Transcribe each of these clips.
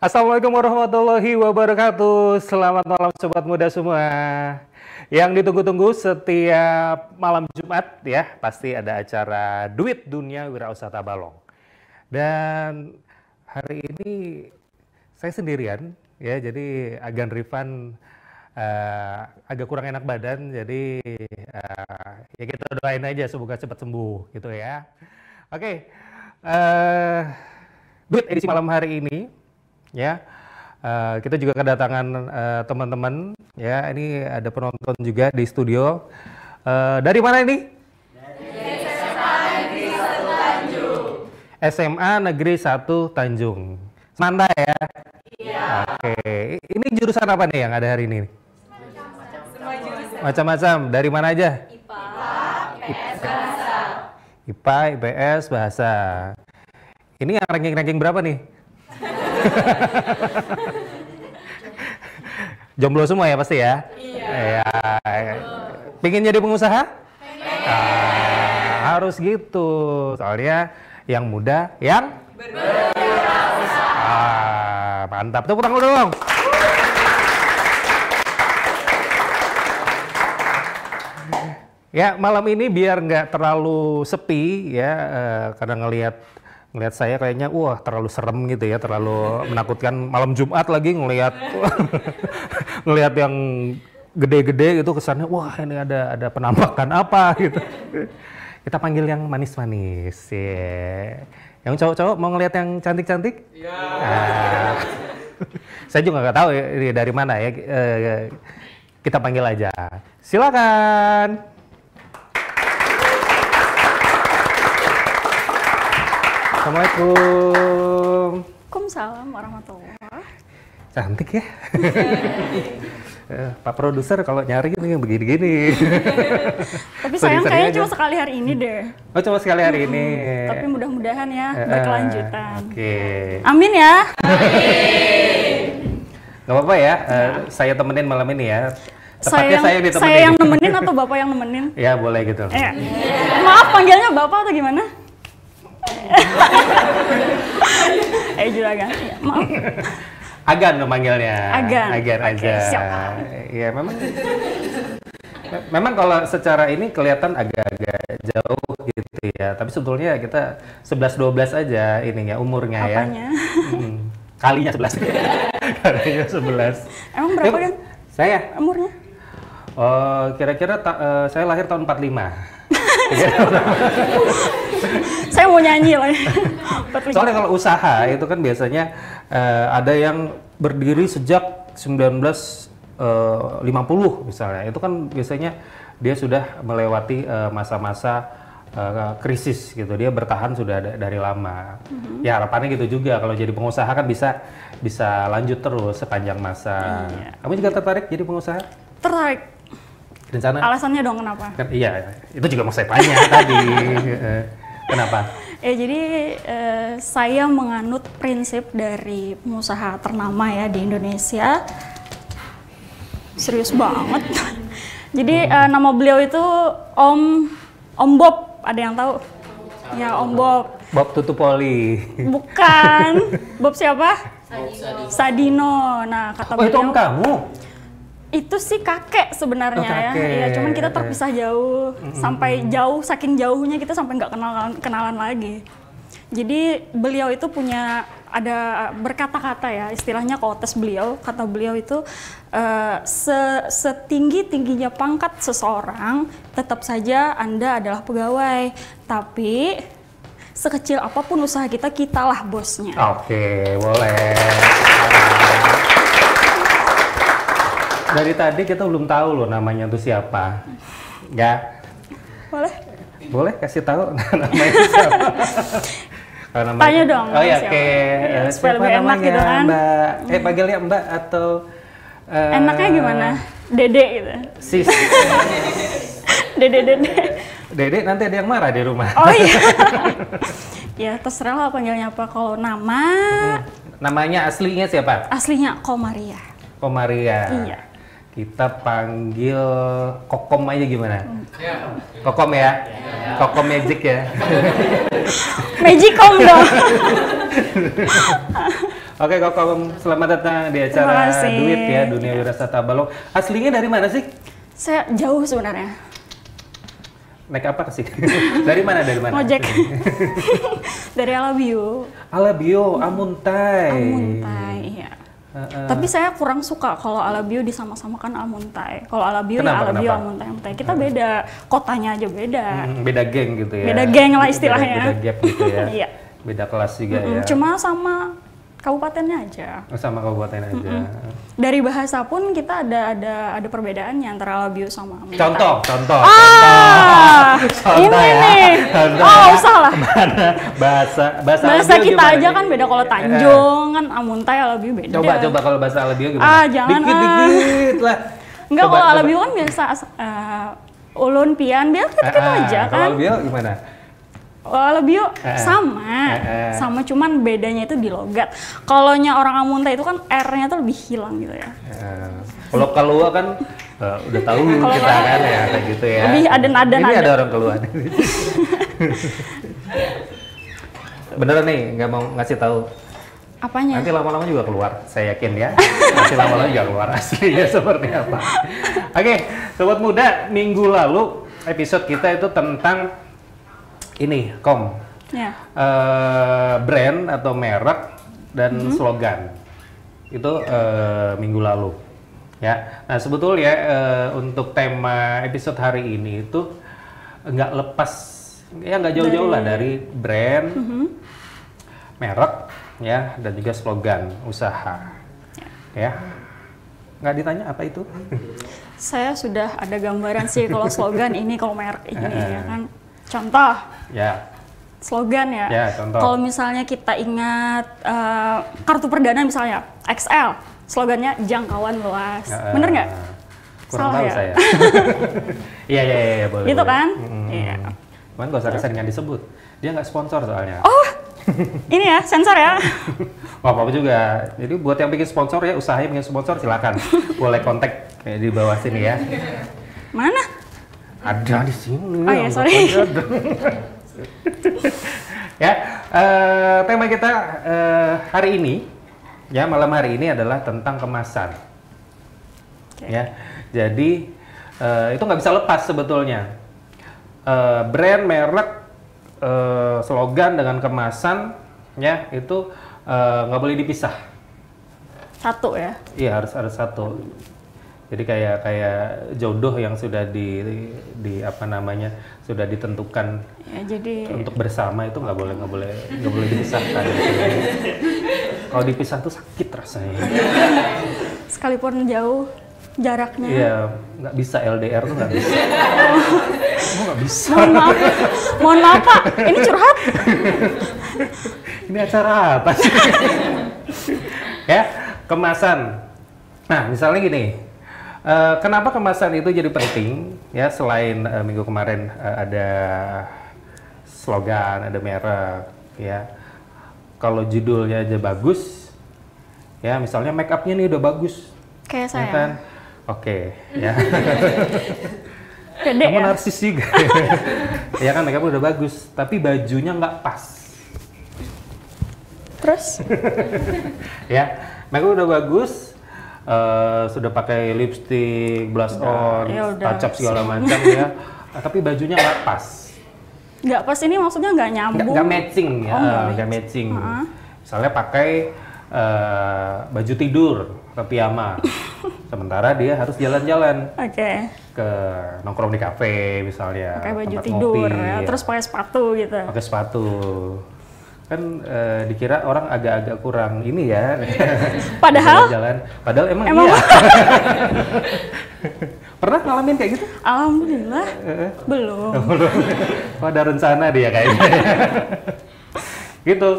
Assalamualaikum warahmatullahi wabarakatuh. Selamat malam sobat muda semua. Yang ditunggu-tunggu setiap malam Jumat ya, pasti ada acara Duit Dunia Wirausaha Tabalong. Dan hari ini saya sendirian ya, jadi Agan Rifan agak kurang enak badan, jadi ya kita doain aja semoga cepat sembuh gitu ya. Oke, Duit edisi malam hari ini ya, kita juga kedatangan teman-teman ya. Ini ada penonton juga di studio. Dari mana ini? Dari SMA Negeri 1 Tanjung. SMA Negeri 1 Tanjung. Semanda ya? Iya. Oke, ini jurusan apa nih yang ada hari ini? Macam-macam. Dari mana aja? IPA, IPS, Bahasa. IPA, IPS, Bahasa. Ini yang ranking-ranking berapa nih? Jomblo semua ya pasti ya? Iya. Pengen jadi pengusaha? Harus gitu. Soalnya yang muda, yang berwirausaha. Mantap. Tepuk tangan dong. Ya, malam ini biar nggak terlalu sepi ya, karena ngelihat saya kayaknya wah terlalu serem gitu ya, terlalu menakutkan malam Jumat lagi ngelihat ngelihat yang gede-gede gitu, kesannya wah ini ada penampakan apa gitu. Kita panggil yang manis-manis ya. Yang cowok-cowok mau ngelihat yang cantik-cantik? Iya. Saya juga nggak tahu ya, dari mana ya. Kita panggil aja. Silakan. Assalamualaikum. Waalaikumsalam warahmatullahi. Cantik ya. Pak produser kalau nyari ini yang begini-gini. Tapi sayang kayaknya cuma sekali hari ini deh. Oh, cuma sekali hari ini. Tapi mudah-mudahan ya berkelanjutan. Oke. Amin ya. Amin. Gak apa-apa ya, saya temenin malam ini ya. Tepatnya saya ditemenin. Saya yang nemenin atau Bapak yang nemenin? Ya boleh gitu. Maaf panggilnya Bapak atau gimana? Juragan, ya, maaf. Agan memanggilnya. Agan aja. Siap. Ya memang kalau secara ini kelihatan agak-agak jauh gitu ya. Tapi sebetulnya kita 11-12 aja ininya umurnya. Apanya? Ya. Kalinya 11. Kalinya 11. Emang berapa kan? Saya? Umurnya? Kira-kira saya lahir tahun 45. Saya mau nyanyi lah. Soalnya kalau usaha itu kan biasanya ada yang berdiri sejak 1950 misalnya. Itu kan biasanya dia sudah melewati masa-masa krisis gitu. Dia bertahan sudah dari lama. Ya harapannya gitu juga, kalau jadi pengusaha kan bisa lanjut terus sepanjang masa. Kamu juga tertarik jadi pengusaha? Tertarik. Rencana? Alasannya dong kenapa? Iya, itu juga mau saya tanya tadi. Kenapa? Jadi saya menganut prinsip dari pengusaha ternama ya di Indonesia. Serius banget. Jadi nama beliau itu Om Bob, ada yang tahu? Ya, Om Bob. Bob Tutupoli. Bukan. Bob siapa? Sadino. Nah, kata beliau. Itu om kamu? Itu sih kakek sebenarnya ya. Iya, cuman kita terpisah jauh, sampai jauh, saking jauhnya kita sampai nggak kenalan lagi. Jadi beliau itu punya berkata-kata ya, istilahnya kotes beliau, kata beliau itu setinggi-tingginya pangkat seseorang, tetap saja Anda adalah pegawai, tapi sekecil apapun usaha kita, kitalah bosnya. Oke, boleh. Dari tadi kita belum tahu loh namanya itu siapa. Ya. Boleh? Boleh kasih tahu namanya siapa? Tanya dong. Oh ya, oke. Supaya lebih enak gitu kan. Mbak. Panggilnya Mbak atau enaknya gimana? Dede gitu. Sis. Dede. Dede nanti ada yang marah di rumah. Oh iya. Ya terserah lah panggilnya apa. Kalau nama. Namanya aslinya siapa? Aslinya Komaria. Komaria. Iya. Kita panggil Kokom aja gimana? Kokom ya? Kokom Magic ya? Magicom dong. Oke, Kokom, selamat datang di Terima acara kasih. Duit ya, Dunia Wirasata Balong. Aslinya dari mana sih? Saya jauh sebenarnya. Naik apa ke sini? Dari mana? Ngojek. Dari Alabio. Alabio, Amuntai. Amuntai, iya. Tapi saya kurang suka kalau Alabio disama-samakan Amuntai. Kalau Alabio Kenapa, ya Alabio, kenapa? Amuntai, Amuntai. Kita beda, kotanya aja beda. Beda geng gitu ya. Beda geng lah istilahnya. Beda gap gitu ya. Iya. Beda kelas juga ya. Cuma sama kabupatennya aja. Sama kabupaten aja. Dari bahasa pun kita ada perbedaannya antara Alabio sama Amuntai. Contoh. Ini nih. Oh, usah lah. Bahasa Bahasa Alabio kita gimana aja nih? kan beda. Kalau Tanjung kan Amuntai, Alabio beda. Coba kalau bahasa Alabio gimana? Jangan. Dikit lah. Enggak, Coba, kalau Alabio kan biasa ulun pian biar gitu aja Kalau kan. Alabio gimana? Alabio sama cuman bedanya itu di logat. Kalonya orang Amuntai itu kan R-nya tuh lebih hilang gitu ya. Kalau Kalua kan udah tahu kita kan ya kayak gitu ya. Lebih aden-aden. Ini ada orang Kalua. Beneran nih, nggak mau ngasih tahu. Apanya? Nanti lama-lama juga keluar, saya yakin ya. Nanti lama-lama juga keluar aslinya seperti apa. Oke, sobat muda, minggu lalu episode kita itu tentang ini, Ya. brand atau merek dan slogan. Itu minggu lalu. Ya, nah sebetulnya untuk tema episode hari ini itu nggak lepas, ya nggak jauh-jauh lah dari brand, merek, ya, dan juga slogan usaha. Ya, nggak ditanya apa itu? Saya sudah ada gambaran sih kalau slogan ini, kalau merek ini ya kan. Contoh. Ya. Slogan ya. Ya, contoh. Kalau misalnya kita ingat kartu perdana misalnya XL, slogannya jangkauan luas. Bener nggak? Kurang Salah tahu ya? saya. Iya, boleh. Gitu boleh. kan? Iya. Cuman gak usah keseringan disebut. Dia nggak sponsor soalnya. Oh, ini ya sensor ya. Gak apa-apa juga. Jadi buat yang bikin sponsor ya, usahanya bikin sponsor silakan. Boleh kontak kayak di bawah sini ya. Mana? Ada di sini. Oh ya, sorry. Ya, tema kita hari ini, ya malam hari ini adalah tentang kemasan. Ya, jadi itu nggak bisa lepas sebetulnya. Brand, merek, slogan dengan kemasan, ya itu nggak boleh dipisah. Satu ya. Iya, harus satu. Jadi kayak jodoh yang sudah di apa namanya, sudah ditentukan Ya, jadi untuk bersama itu nggak boleh dipisahkan. Kalau dipisah tuh sakit rasanya. sekalipun jauh jaraknya. Iya, nggak bisa LDR tuh nggak bisa. Oh, nggak bisa. Mohon maaf Pak, ini curhat. Ini acara apa sih? Ya, kemasan. Nah, misalnya gini. Kenapa kemasan itu jadi penting? Ya, selain minggu kemarin ada slogan, ada merek, ya. Kalau judulnya aja bagus, ya misalnya make up-nya nih udah bagus, Kayak ya saya. kan? Oke, ya. Pede Kamu ya. narsis juga. Ya kan, make up udah bagus, tapi bajunya nggak pas. Terus? Ya, make up udah bagus. Sudah pakai lipstick, blush on, ya udah. touch up segala macam ya, tapi bajunya nggak pas, Nggak pas ini maksudnya nggak nyambung. nggak matching ya, Oh, nggak matching. Misalnya pakai baju tidur atau piyama, sementara dia harus jalan-jalan Oke. ke nongkrong di kafe misalnya, Pakai baju tempat tidur ngopi, ya, terus pakai sepatu gitu. pakai sepatu. Kan dikira orang agak-agak kurang ini ya. Padahal? Jalan. Padahal emang Emang iya. Pernah ngalamin kayak gitu? Alhamdulillah belum. Oh, ada rencana dia kayaknya. Gitu.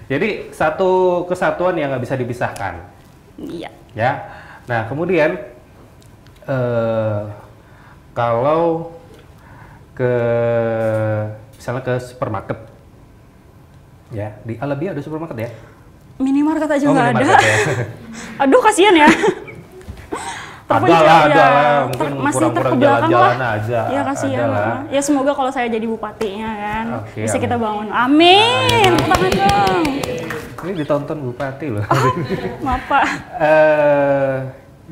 Jadi satu kesatuan yang nggak bisa dipisahkan. Iya. Ya. Nah, kemudian kalau misalnya ke supermarket, ya di Alabia ada supermarket ya? Minimarket aja nggak ada. minimarket ya. Aduh kasihan ya. Ada lah, mungkin masih kurang-kurang terbelakang jalan-jalan lah. aja. Ya kasihan. Ada lah. Ya semoga kalau saya jadi bupatinya kan Oke, bisa amin. kita bangun. Amin. Tepuk tangan dong. Ini ditonton Bupati loh. Maaf Pak.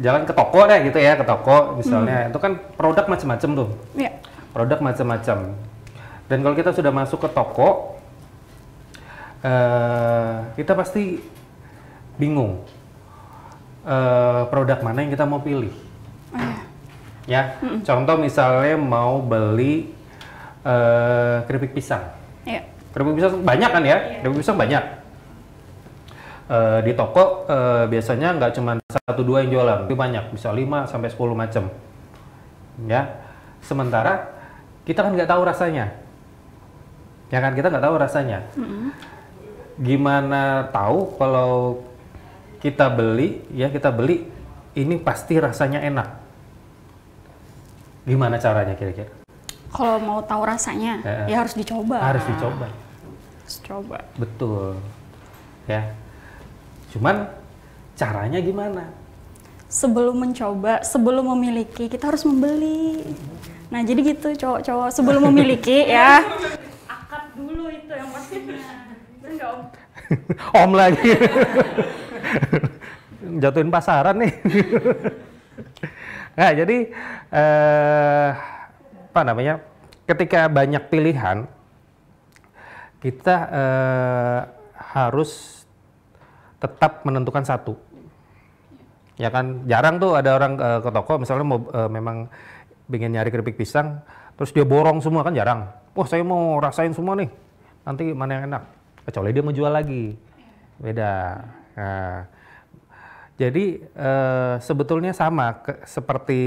Jalan ke toko deh gitu ya, ke toko misalnya. Itu kan produk macam-macam tuh. Iya. Produk macam-macam. Dan kalau kita sudah masuk ke toko, kita pasti bingung produk mana yang kita mau pilih. Ya, contoh misalnya mau beli keripik pisang. Iya. Keripik pisang banyak kan ya? Keripik pisang banyak. Di toko biasanya nggak cuma 1-2 yang jualan, tapi banyak, bisa 5 sampai 10 macam. Ya. Sementara kita kan nggak tahu rasanya. Ya kan, kita nggak tahu rasanya. Gimana tahu kalau kita beli ini pasti rasanya enak. Gimana caranya kira-kira? Kalau mau tahu rasanya, ya harus dicoba. Harus dicoba. Harus coba. Betul. Ya. Cuman caranya gimana? Sebelum mencoba, sebelum memiliki, kita harus membeli. Nah, jadi gitu cowok-cowok sebelum memiliki ya. Akad dulu itu yang pastinya. Bener nggak, Om? Om lagi. Jatuhin pasaran nih. Nah, jadi apa namanya? Ketika banyak pilihan, kita harus tetap menentukan satu. Ya kan, jarang tuh ada orang ke toko misalnya mau memang ingin nyari keripik pisang, terus dia borong semua, kan jarang. Wah, saya mau rasain semua nih, nanti mana yang enak. Kecuali dia mau jual lagi, beda. Nah, jadi sebetulnya sama seperti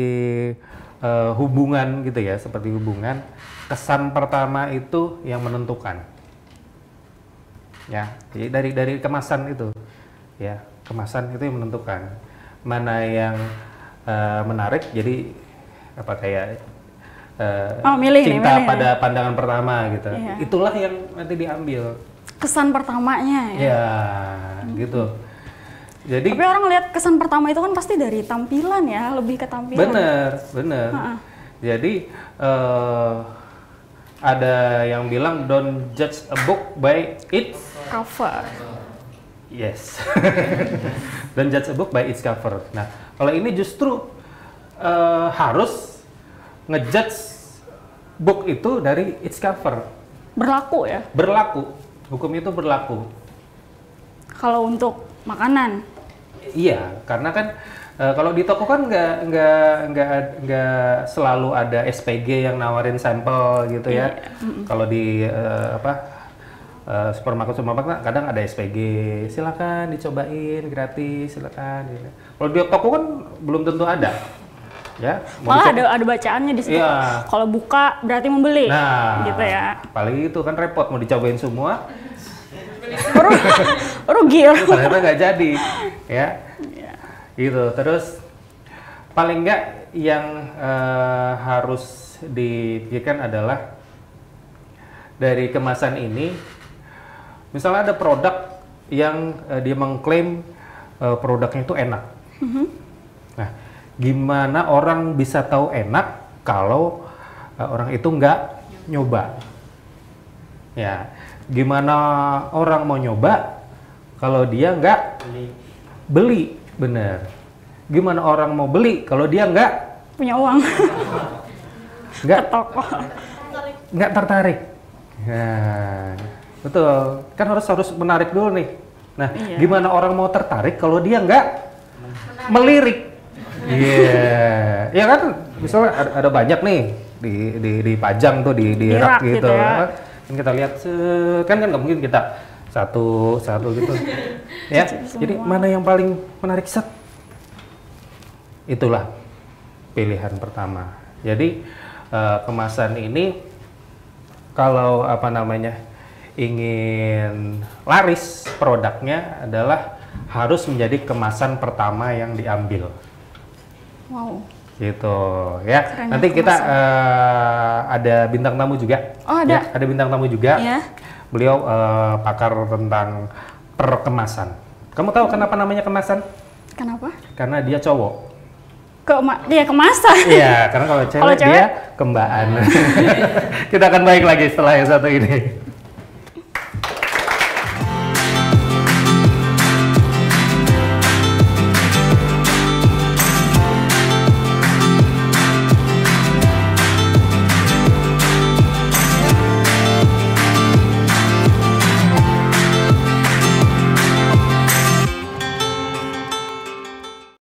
hubungan gitu ya, seperti hubungan. Kesan pertama itu yang menentukan. Ya, jadi dari kemasan itu, ya kemasan itu yang menentukan mana yang menarik. Jadi apa kayak cinta pada pandangan pertama gitu. Iya. Itulah yang nanti diambil. Kesan pertamanya ya. Ya, gitu. Jadi. Tapi orang lihat kesan pertama itu kan pasti dari tampilan ya, lebih ke tampilan. Bener. Jadi ada yang bilang don't judge a book by its cover. Yes. Don't judge a book by its cover. Nah, kalau ini justru harus ngejudge book itu dari its cover. Berlaku ya? Berlaku. Hukum itu berlaku. Kalau untuk makanan? Iya, karena kan kalau di toko kan nggak selalu ada SPG yang nawarin sampel gitu ya. Kalau di supermarket kadang ada SPG, silakan dicobain gratis, silakan. Gitu. Kalau di toko kan belum tentu ada. Ya, malah ada bacaannya di situ. Iya. Kalau buka berarti membeli. Nah, gitu ya. Paling itu kan repot, mau dicobain semua. Rugi. Ternyata nggak jadi, ya. Gitu. Terus paling nggak yang harus dipikirkan adalah dari kemasan ini, misalnya ada produk yang dia mengklaim produknya itu enak. Nah, gimana orang bisa tahu enak kalau orang itu nggak nyoba? Ya, gimana orang mau nyoba kalau dia nggak beli? Bener. Gimana orang mau beli kalau dia nggak punya uang? Nggak ke toko. Nggak tertarik. Nah, betul. Kan harus menarik dulu nih. Nah, gimana orang mau tertarik kalau dia nggak melirik? Iya, ya kan. Misalnya ada banyak nih dipajang tuh di rak gitu. Ya. Kan kita lihat, kan nggak mungkin kita satu gitu. Ya, jadi mana yang paling menarik set? Itulah pilihan pertama. Jadi kemasan ini kalau apa namanya ingin laris produknya adalah harus menjadi kemasan pertama yang diambil. Wow. Gitu ya. Keren. Nanti kita ada bintang tamu juga. Oh, ada. Ya, ada bintang tamu juga. Ya. Beliau pakar tentang perkemasan. Kamu tahu kenapa namanya kemasan? Kenapa? Karena dia cowok. Dia kemasan. Iya, karena kalau cewek dia kembaan. Kita akan balik lagi setelah yang satu ini.